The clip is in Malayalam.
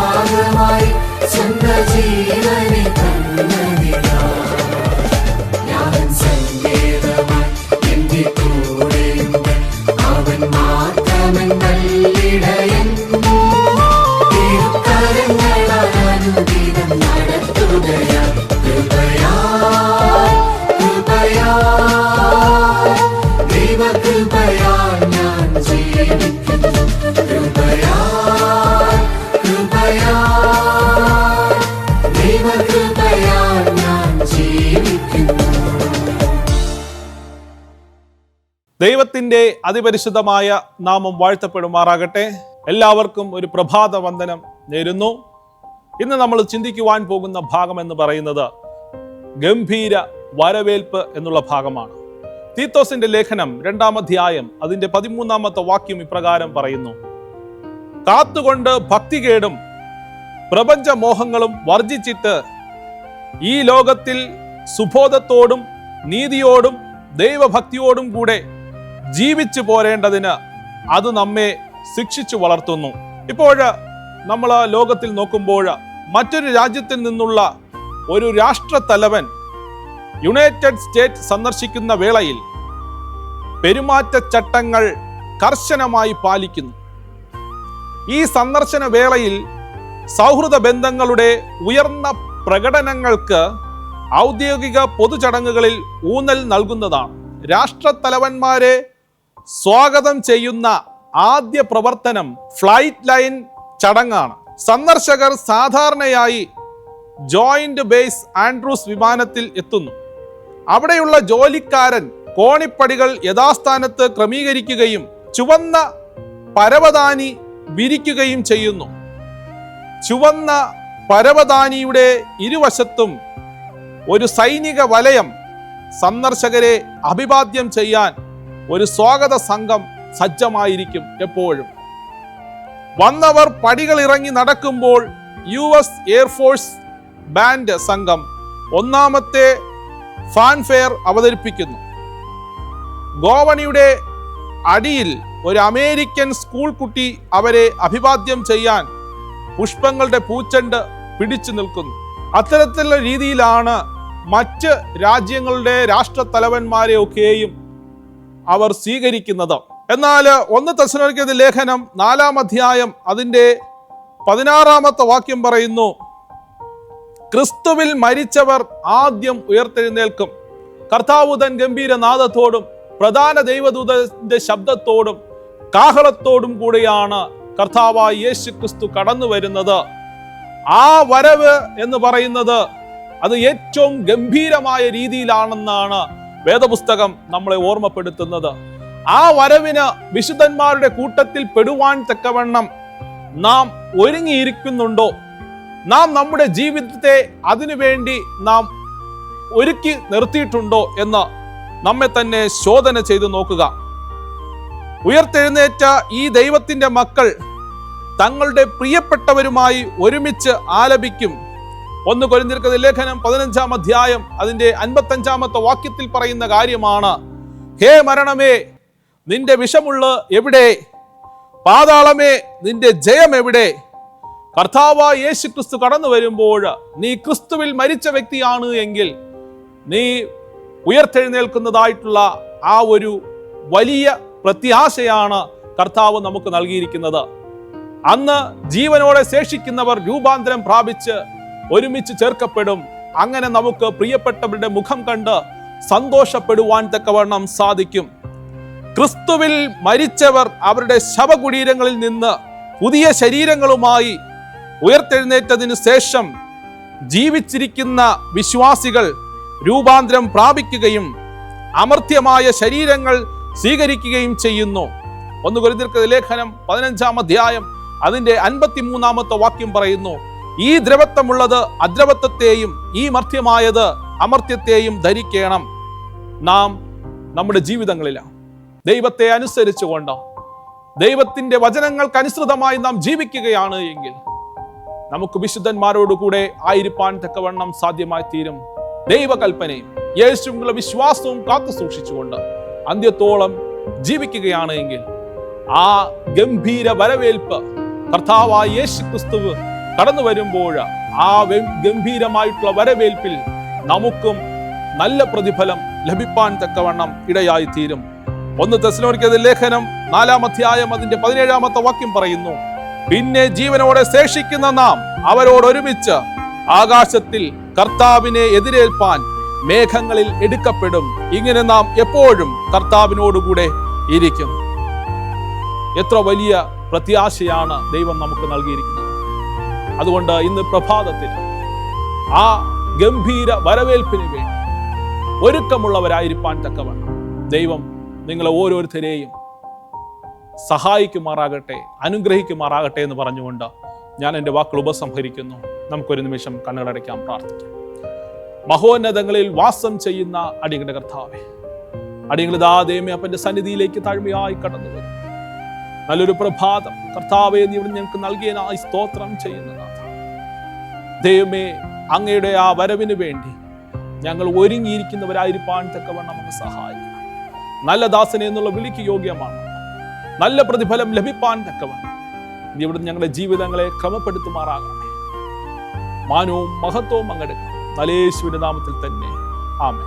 യാഗമായി സ്വന്തം ജീവനെ തന്നതിനാ. ഞാൻ സങ്കേതമായി എന്റെ കൂടെയുണ്ട്, അവൻ മാത്രമൻ നല്ലിടയൻ. തിരുക്കരങ്ങളാൽ അനുദിനം നടത്തുകയാ, കൃപയാൽ കൃപയാൽ ദൈവകൃപയാൽ ഞാൻ ജീവിക്കുന്നു. കൃപയാൽ കൃപയാൽ ദൈവകൃപയാൽ ഞാൻ ജീവിക്കുന്നു. ദൈവത്തിൻ്റെ അതിപരിശുദ്ധമായ നാമം വാഴ്ത്തപ്പെടുമാറാകട്ടെ. എല്ലാവർക്കും ഒരു പ്രഭാത വന്ദനം നേരുന്നു. ഇന്ന് നമ്മൾ ചിന്തിക്കുവാൻ പോകുന്ന ഭാഗം എന്ന് പറയുന്നത് ഗംഭീര വരവേൽപ്പ് എന്നുള്ള ഭാഗമാണ്. തീത്തോസിന്റെ ലേഖനം 2-ാം അധ്യായം അതിന്റെ 13-ാമത്തെ വാക്യം ഇപ്രകാരം പറയുന്നു: കാത്തുകൊണ്ട് ഭക്തികേടും പ്രപഞ്ചമോഹങ്ങളും വർജിച്ചിട്ട് ഈ ലോകത്തിൽ സുബോധത്തോടും നീതിയോടും ദൈവഭക്തിയോടും കൂടെ ജീവിച്ചു പോരേണ്ടതിന് അത് നമ്മെ ശിക്ഷിച്ചു വളർത്തുന്നു. ഇപ്പോൾ നമ്മൾ ലോകത്തിൽ നോക്കുമ്പോൾ മറ്റൊരു രാജ്യത്തിൽ നിന്നുള്ള ഒരു രാഷ്ട്രത്തലവൻ യുണൈറ്റഡ് സ്റ്റേറ്റ് സന്ദർശിക്കുന്ന വേളയിൽ പെരുമാറ്റച്ചട്ടങ്ങൾ കർശനമായി പാലിക്കുന്നു. ഈ സന്ദർശന വേളയിൽ സൗഹൃദ ബന്ധങ്ങളുടെ ഉയർന്ന പ്രകടനങ്ങൾക്ക് ഔദ്യോഗിക പൊതുചടങ്ങുകളിൽ ഊന്നൽ നൽകുന്നതാണ്. രാഷ്ട്രത്തലവന്മാരെ സ്വാഗതം ചെയ്യുന്ന ആദ്യ പ്രവർത്തനം ഫ്ലൈറ്റ് ലൈൻ ചടങ്ങാണ്. സന്ദർശകർ സാധാരണയായി ജോയിന്റ് ബേസ് ആൻഡ്രൂസ് വിമാനത്തിൽ എത്തുന്നു. അവിടെയുള്ള ജോലിക്കാരൻ കോണിപ്പടികൾ യഥാസ്ഥാനത്ത് ക്രമീകരിക്കുകയും ചുവന്ന പരവതാനി വിരിക്കുകയും ചെയ്യുന്നു. ചുവന്ന പരവതാനിയുടെ ഇരുവശത്തും ഒരു സൈനിക വലയം സന്ദർശകരെ അഭിവാദ്യം ചെയ്യാൻ ഒരു സ്വാഗത സംഘം സജ്ജമായിരിക്കും. എപ്പോഴും വന്നവർ പടികൾ ഇറങ്ങി നടക്കുമ്പോൾ US എയർഫോഴ്സ് ബാൻഡ് സംഘം ഒന്നാമത്തെ ഫാൻഫെയർ അവതരിപ്പിക്കുന്നു. ഗോവണിയുടെ അടിയിൽ ഒരു അമേരിക്കൻ സ്കൂൾ കുട്ടി അവരെ അഭിവാദ്യം ചെയ്യാൻ പുഷ്പങ്ങളുടെ പൂച്ചെണ്ട് പിടിച്ചു നിൽക്കുന്നു. അത്തരത്തിലുള്ള രീതിയിലാണ് മറ്റ് രാജ്യങ്ങളുടെ രാഷ്ട്രത്തലവന്മാരെ ഒക്കെയും അവർ സ്വീകരിക്കുന്നത്. എന്നാൽ 1 തെസ്സലോനിക്കരുടെ ലേഖനം 4-ാം അധ്യായം അതിൻ്റെ 16-ാമത്തെ വാക്യം പറയുന്നു: ക്രിസ്തുവിൽ മരിച്ചവർ ആദ്യം ഉയർത്തെഴുന്നേൽക്കും. കർത്താവ് തൻ ഗംഭീരനാദത്തോടും പ്രധാന ദൈവദൂതന്റെ ശബ്ദത്തോടും കാഹളത്തോടും കൂടിയാണ് കർത്താവായ യേശു ക്രിസ്തു കടന്നു വരുന്നത്. ആ വരവ് എന്ന് പറയുന്നത് അത് ഏറ്റവും ഗംഭീരമായ രീതിയിലാണെന്നാണ് വേദപുസ്തകം നമ്മളെ ഓർമ്മപ്പെടുത്തുന്നത്. ആ വരവിന് വിശുദ്ധന്മാരുടെ കൂട്ടത്തിൽ പെടുവാൻ തക്കവണ്ണം നാം ഒരുങ്ങിയിരിക്കുന്നുണ്ടോ? നാം നമ്മുടെ ജീവിതത്തെ അതിനുവേണ്ടി നാം ഒരുക്കി നിർത്തിയിട്ടുണ്ടോ എന്ന് നമ്മെ തന്നെ ശോധന ചെയ്തു നോക്കുക. ഉയർത്തെഴുന്നേറ്റ ഈ ദൈവത്തിന്റെ മക്കൾ തങ്ങളുടെ പ്രിയപ്പെട്ടവരുമായി ഒരുമിച്ച് ആലപിക്കും. 1 കൊരിന്ത്യർക്കെഴുതിയ ലേഖനം 15-ാം അധ്യായം അതിന്റെ 55-ാമത്തെ വാക്യത്തിൽ പറയുന്ന കാര്യമാണ്: ഹേ മരണമേ, നിന്റെ വിഷമുള്ള എവിടെ? പാതാളമേ, നിന്റെ ജയം എവിടെ? കർത്താവായ യേശു ക്രിസ്തു കടന്നു വരുമ്പോൾ നീ ക്രിസ്തുവിൽ മരിച്ച വ്യക്തിയാണ് എങ്കിൽ നീ ഉയർത്തെഴുന്നേൽക്കുന്നതായിട്ടുള്ള ആ ഒരു വലിയ പ്രത്യാശയാണ് കർത്താവ് നമുക്ക് നൽകിയിരിക്കുന്നത്. അന്ന് ജീവനോടെ ശേഷിക്കുന്നവർ രൂപാന്തരം പ്രാപിച്ച് ഒരുമിച്ച് ചേർക്കപ്പെടും. അങ്ങനെ നമുക്ക് പ്രിയപ്പെട്ടവരുടെ മുഖം കണ്ട് സന്തോഷപ്പെടുവാൻ തക്കവണ്ണം സാധിക്കും. ക്രിസ്തുവിൽ മരിച്ചവർ അവരുടെ ശവകുടീരങ്ങളിൽ നിന്ന് പുതിയ ശരീരങ്ങളുമായി ഉയർത്തെഴുന്നേറ്റതിനു ശേഷം ജീവിച്ചിരിക്കുന്ന വിശ്വാസികൾ രൂപാന്തരം പ്രാപിക്കുകയും അമർത്യമായ ശരീരങ്ങൾ സ്വീകരിക്കുകയും ചെയ്യുന്നു. 1 കൊരിന്ത്യർക്കെഴുതിയ ലേഖനം 15-ാം അധ്യായം അതിന്റെ 53-ാമത്തെ വാക്യം പറയുന്നു: ഈ ദ്രവത്വമുള്ളത് അദ്രവത്വത്തെയും ഈ മർത്യമായത് അമർത്യത്തെയും ധരിക്കണം. നാം നമ്മുടെ ജീവിതങ്ങളിലാണ് ദൈവത്തെ അനുസരിച്ചുകൊണ്ട് ദൈവത്തിന്റെ വചനങ്ങൾക്ക് അനുസൃതമായി നാം ജീവിക്കുകയാണ് എങ്കിൽ നമുക്ക് വിശുദ്ധന്മാരോടുകൂടെ ആയിരിക്കാൻ തക്കവണ്ണം സാധ്യമായി തീരും. ദൈവകൽപ്പനയും യേശുവിലുള്ള വിശ്വാസവും കാത്തു സൂക്ഷിച്ചുകൊണ്ട് അന്ത്യത്തോളം ജീവിക്കുകയാണ് എങ്കിൽ ആ ഗംഭീര വരവേൽപ്പ് കർത്താവായ യേശു ക്രിസ്തു കടന്നു വരുമ്പോൾ ആ ഗംഭീരമായിട്ടുള്ള വരവേൽപ്പിൽ നമുക്കും നല്ല പ്രതിഫലം ലഭിപ്പാൻ തക്കവണ്ണം ഇടയായി തീരും. 1 തെസ്സലോനിക്കരുടെ ലേഖനം 4-ാം അധ്യായം അതിന്റെ 17-ാമത്തെ വാക്യം പറയുന്നു, പിന്നെ ജീവനോടെ ശേഷിക്കുന്ന നാം അവരോടൊരുമിച്ച് ആകാശത്തിൽ കർത്താവിനെ എതിരേൽപ്പാൻ മേഘങ്ങളിൽ എടുക്കപ്പെടും. ഇങ്ങനെ നാം എപ്പോഴും കർത്താവിനോടുകൂടെ ഇരിക്കും. എത്ര വലിയ പ്രത്യാശയാണ് ദൈവം നമുക്ക് നൽകിയിരിക്കുന്നത്. അതുകൊണ്ട് ഇന്ന് പ്രഭാതത്തിൽ ആ ഗംഭീര വരവേൽപ്പിന് വേണ്ടി ഒരുക്കമുള്ളവരായിരിക്കാൻ തക്കവണ്ണം ദൈവം നിങ്ങളെ ഓരോരുത്തരെയും സഹായിക്കുമാറാകട്ടെ, അനുഗ്രഹിക്കുമാറാകട്ടെ എന്ന് പറഞ്ഞുകൊണ്ട് ഞാൻ എൻ്റെ വാക്കുകൾ ഉപസംഹരിക്കുന്നു. നമുക്കൊരു നിമിഷം കണ്ണുകളടയ്ക്കാം, പ്രാർത്ഥിക്കാം. മഹോന്നതങ്ങളിൽ വാസം ചെയ്യുന്ന അടിയങ്ങളുടെ കർത്താവേ, അടിയങ്ങളിതാ ദൈവമേ അപ്പൻ്റെ സന്നിധിയിലേക്ക് താഴ്മയായി കടന്നു വരും. നല്ലൊരു പ്രഭാതം കർത്താവേ നീ ഇവിടെ ഞങ്ങൾക്ക് നൽകിയതിനായി സ്തോത്രം ചെയ്യുന്നതാണ്. ദൈവമേ അങ്ങയുടെ ആ വരവിന് വേണ്ടി ഞങ്ങൾ ഒരുങ്ങിയിരിക്കുന്നവരായിരിക്കാൻ തക്കവണ്ണം നമുക്ക് സഹായിക്കണം. നല്ല ദാസനെ എന്നുള്ള വിളിക്ക് യോഗ്യമാണ്. നല്ല പ്രതിഫലം ലഭിപ്പാൻ തക്കവണ്ണം നീ ഇവിടെ ഞങ്ങളുടെ ജീവിതങ്ങളെ ക്രമപ്പെടുത്തുമാറാകണമേ. മാനവും മഹത്വവും അങ്ങെടുക്കണം. യേശുവിന്റെ നാമത്തിൽ തന്നെ ആമേൻ.